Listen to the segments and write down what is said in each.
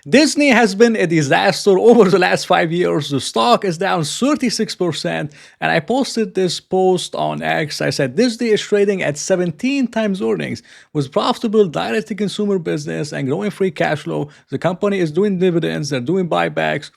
Disney has been a disaster over the last 5 years. The stock is down 36%. And I posted this post on X. I said Disney is trading at 17 times earnings with profitable direct to consumer business and growing free cash flow. The company is doing dividends, they're doing buybacks,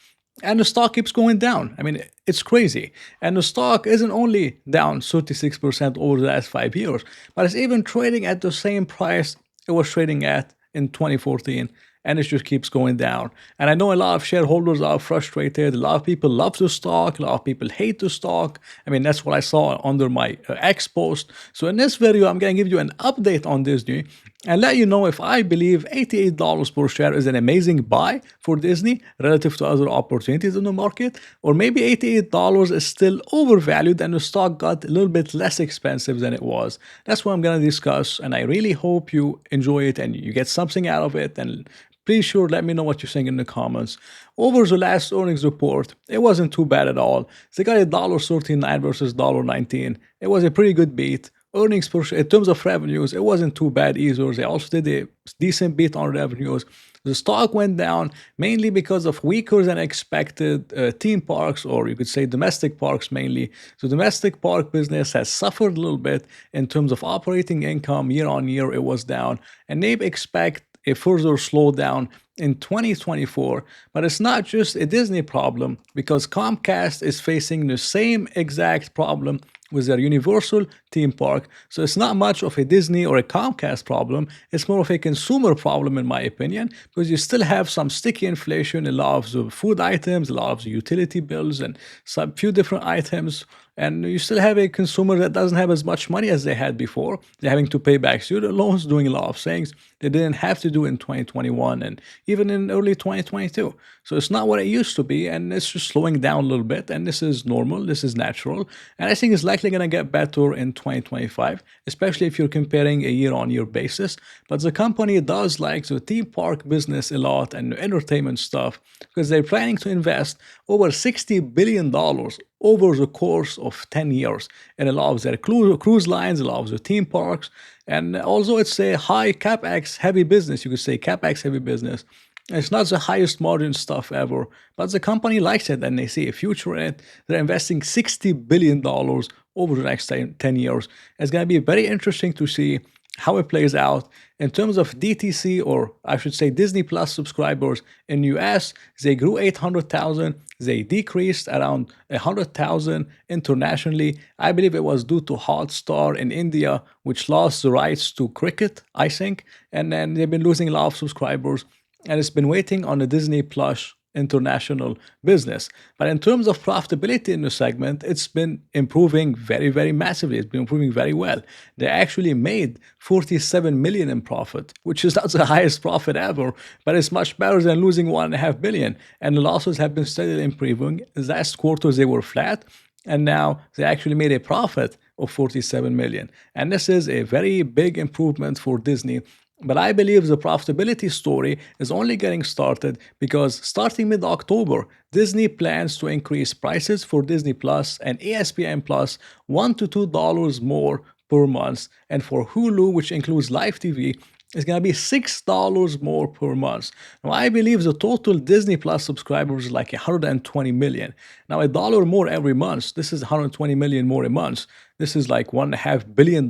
and the stock keeps going down. I mean, it's crazy. And the stock isn't only down 36% over the last 5 years, but it's even trading at the same price it was trading at in 2014, and it just keeps going down. And I know a lot of shareholders are frustrated. A lot of people love the stock. A lot of people hate the stock. I mean, that's what I saw under my X post. So in this video, I'm going to give you an update on Disney and let you know if I believe $88 per share is an amazing buy for Disney relative to other opportunities in the market, or maybe $88 is still overvalued and the stock got a little bit less expensive than it was. That's what I'm going to discuss, and I really hope you enjoy it and you get something out of it. And please sure let me know what you think in the comments. Over the last earnings report, it wasn't too bad at all. They got $1.39 versus $1.19. It was a pretty good beat. Earnings per share, in terms of revenues, it wasn't too bad either. They also did a decent beat on revenues. The stock went down mainly because of weaker than expected theme parks, or you could say domestic parks mainly. So domestic park business has suffered a little bit in terms of operating income. Year on year, it was down, and they expect a further slowdown in 2024. But it's not just a Disney problem, because Comcast is facing the same exact problem with their Universal theme park. So it's not much of a Disney or a Comcast problem. It's more of a consumer problem, in my opinion, because you still have some sticky inflation, a lot of the food items, a lot of the utility bills, and some few different items. And you still have a consumer that doesn't have as much money as they had before. They're having to pay back student loans, doing a lot of things they didn't have to do in 2021 and even in early 2022. So it's not what it used to be, and it's just slowing down a little bit. And this is normal, this is natural. And I think it's likely going to get better in 2025, especially if you're comparing a year-on-year basis. But the company does like the theme park business a lot and the entertainment stuff, because they're planning to invest over $60 billion over the course of 10 years in a lot of their cruise lines, a lot of the theme parks. And although it's a high capex heavy business, you could say capex heavy business, it's not the highest margin stuff ever, but the company likes it and they see a future in it. They're investing $60 billion over the next 10 years. It's going to be very interesting to see how it plays out. In terms of DTC, or I should say Disney Plus subscribers in US, they grew 800,000. They decreased around 100,000 internationally. I believe it was due to Hotstar in India, which lost the rights to cricket, I think. And then they've been losing a lot of subscribers. And it's been waiting on the Disney Plus international business. But in terms of profitability in the segment, it's been improving very, very massively. It's been improving very well. They actually made 47 million in profit, which is not the highest profit ever, but it's much better than losing 1.5 billion. And the losses have been steadily improving. Last quarter they were flat, and now they actually made a profit of 47 million. And this is a very big improvement for Disney. But I believe the profitability story is only getting started, because starting mid-October, Disney plans to increase prices for Disney Plus and ESPN Plus $1 to $2 more per month. And for Hulu, which includes live TV, it's going to be $6 more per month. Now, I believe the total Disney Plus subscribers is like 120 million. Now, $1 more every month, this is 120 million more a month. This is like $1.5 billion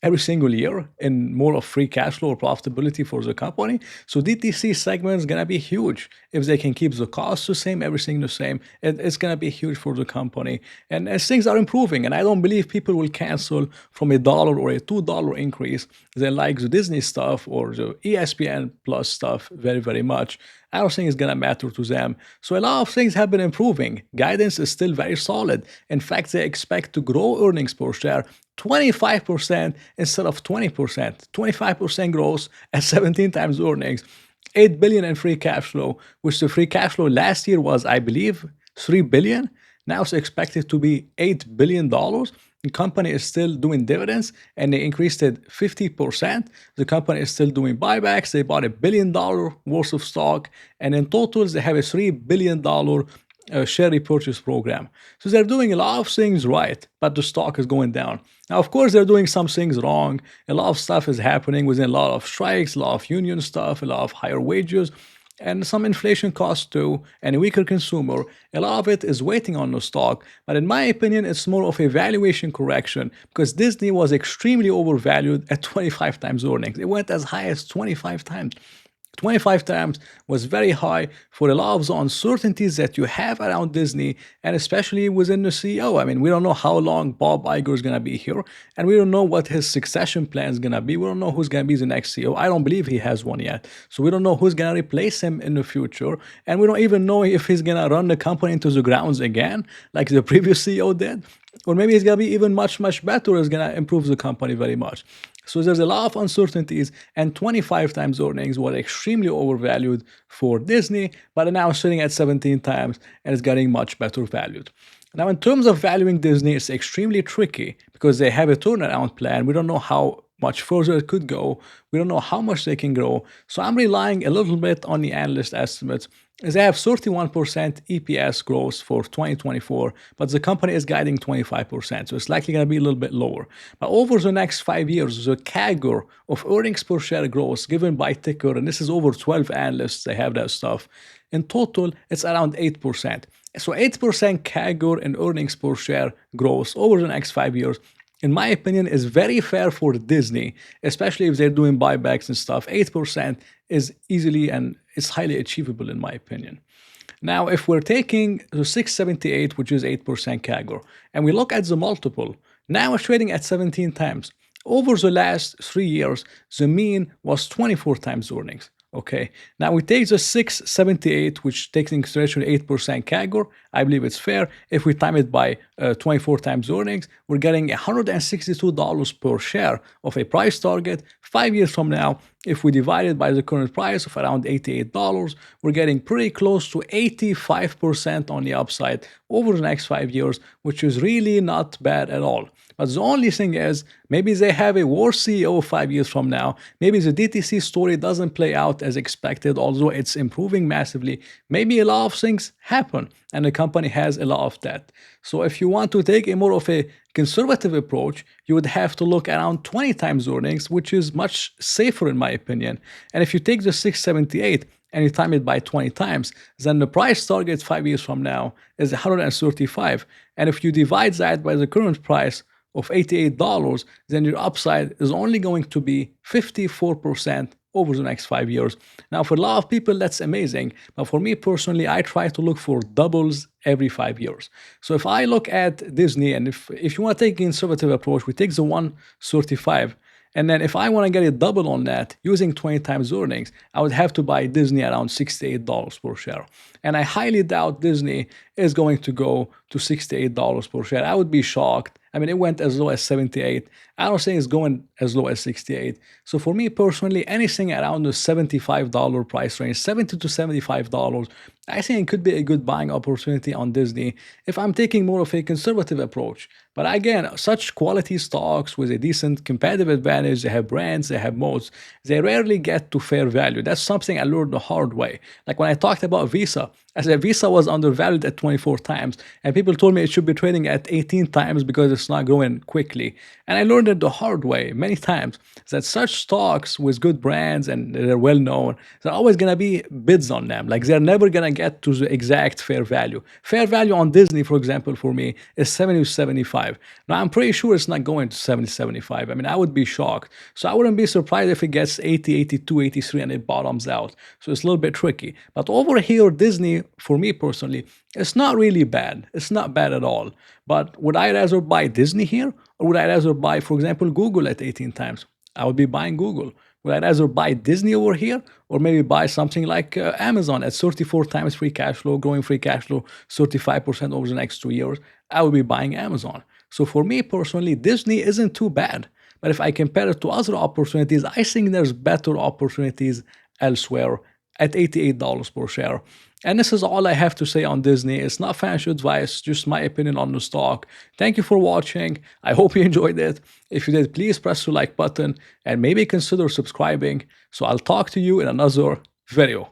every single year in more of free cash flow or profitability for the company. So DTC segment is going to be huge. If they can keep the costs the same, everything the same, it's going to be huge for the company. And as things are improving, and I don't believe people will cancel from $1 or a $2 increase, they like the Disney stuff or the ESPN Plus stuff very, very much. I don't think it's going to matter to them. So a lot of things have been improving. Guidance is still very solid. In fact, they expect to grow earnings per share 25% instead of 20%. 25% growth at 17 times earnings. 8 billion in free cash flow, which the free cash flow last year was, I believe, 3 billion. Now it's expected to be $8 billion. The company is still doing dividends, and they increased it 50%. The company is still doing buybacks. They bought $1 billion worth of stock, and in total, they have a $3 billion share repurchase program. So they're doing a lot of things right, but the stock is going down. Now, of course, they're doing some things wrong. A lot of stuff is happening within a lot of strikes, a lot of union stuff, a lot of higher wages. and some inflation costs too, and a weaker consumer. A lot of it is waiting on the stock, but in my opinion, it's more of a valuation correction because Disney was extremely overvalued at 25 times earnings. It went as high as 25 times. 25 times was very high for a lot of the uncertainties that you have around Disney, and especially within the CEO. I mean, we don't know how long Bob Iger is going to be here, and we don't know what his succession plan is going to be. We don't know who's going to be the next CEO. I don't believe he has one yet. So we don't know who's going to replace him in the future, and we don't even know if he's going to run the company into the grounds again, like the previous CEO did. Or maybe it's going to be even much, much better. It's going to improve the company very much. So there's a lot of uncertainties, and 25 times earnings were extremely overvalued for Disney, but now sitting at 17 times and it's getting much better valued. Now, in terms of valuing Disney, it's extremely tricky because they have a turnaround plan. We don't know how much further it could go. We don't know how much they can grow. So I'm relying a little bit on the analyst estimates. As they have 31% EPS growth for 2024, but the company is guiding 25%, so it's likely going to be a little bit lower. But over the next 5 years, the CAGR of earnings per share growth given by ticker, and this is over 12 analysts, they have that stuff, in total, it's around 8%. So 8% CAGR in earnings per share growth over the next 5 years, in my opinion, is very fair for Disney, especially if they're doing buybacks and stuff. 8% is easily and it's highly achievable in my opinion. Now, if we're taking the 678, which is 8% CAGR, and we look at the multiple, now it's trading at 17 times. Over the last 3 years, the mean was 24 times earnings. Okay, now we take the 678, which takes into consideration 8% CAGR. I believe it's fair. If we time it by 24 times earnings, we're getting $162 per share of a price target. 5 years from now, if we divide it by the current price of around $88, we're getting pretty close to 85% on the upside over the next 5 years, which is really not bad at all. But the only thing is, maybe they have a worse CEO 5 years from now. Maybe the DTC story doesn't play out as expected, although it's improving massively. Maybe a lot of things happen and the company has a lot of debt. So if you want to take a more of a conservative approach, you would have to look around 20 times earnings, which is much safer in my opinion. And if you take the 678 and you time it by 20 times, then the price target 5 years from now is 135. And if you divide that by the current price of $88, then your upside is only going to be 54% over the next 5 years. Now, for a lot of people, that's amazing. But for me personally, I try to look for doubles every 5 years. So if I look at Disney, and if you want to take a conservative approach, we take the 135. And then if I want to get a double on that using 20 times earnings, I would have to buy Disney around $68 per share. And I highly doubt Disney is going to go to $68 per share. I would be shocked. I mean, it went as low as 78. I don't think it's going as low as 68. So for me personally, anything around the $75 price range, $70 to $75, I think it could be a good buying opportunity on Disney if I'm taking more of a conservative approach. But again, such quality stocks with a decent competitive advantage, they have brands, they have moats, they rarely get to fair value. That's something I learned the hard way. Like when I talked about Visa, I said Visa was undervalued at 24 times, and people told me it should be trading at 18 times because it's not growing quickly. And I learned it the hard way many times that such stocks with good brands and they're well known, there are always going to be bids on them. Like they're never going to get to the exact fair value. Fair value on Disney, for example, for me is 70 to 75. Now, I'm pretty sure it's not going to 70, 75. I mean, I would be shocked. So I wouldn't be surprised if it gets 80, 82, 83 and it bottoms out. So it's a little bit tricky. But over here, Disney, for me personally, it's not really bad. It's not bad at all. But would I rather buy Disney here, or would I rather buy, for example, Google at 18 times? I would be buying Google. Would I rather buy Disney over here, or maybe buy something like Amazon at 34 times free cash flow, growing free cash flow 35% over the next 2 years? I would be buying Amazon. So for me personally, Disney isn't too bad. But if I compare it to other opportunities, I think there's better opportunities elsewhere at $88 per share. And this is all I have to say on Disney. It's not financial advice, just my opinion on the stock. Thank you for watching. I hope you enjoyed it. If you did, please press the like button and maybe consider subscribing. So I'll talk to you in another video.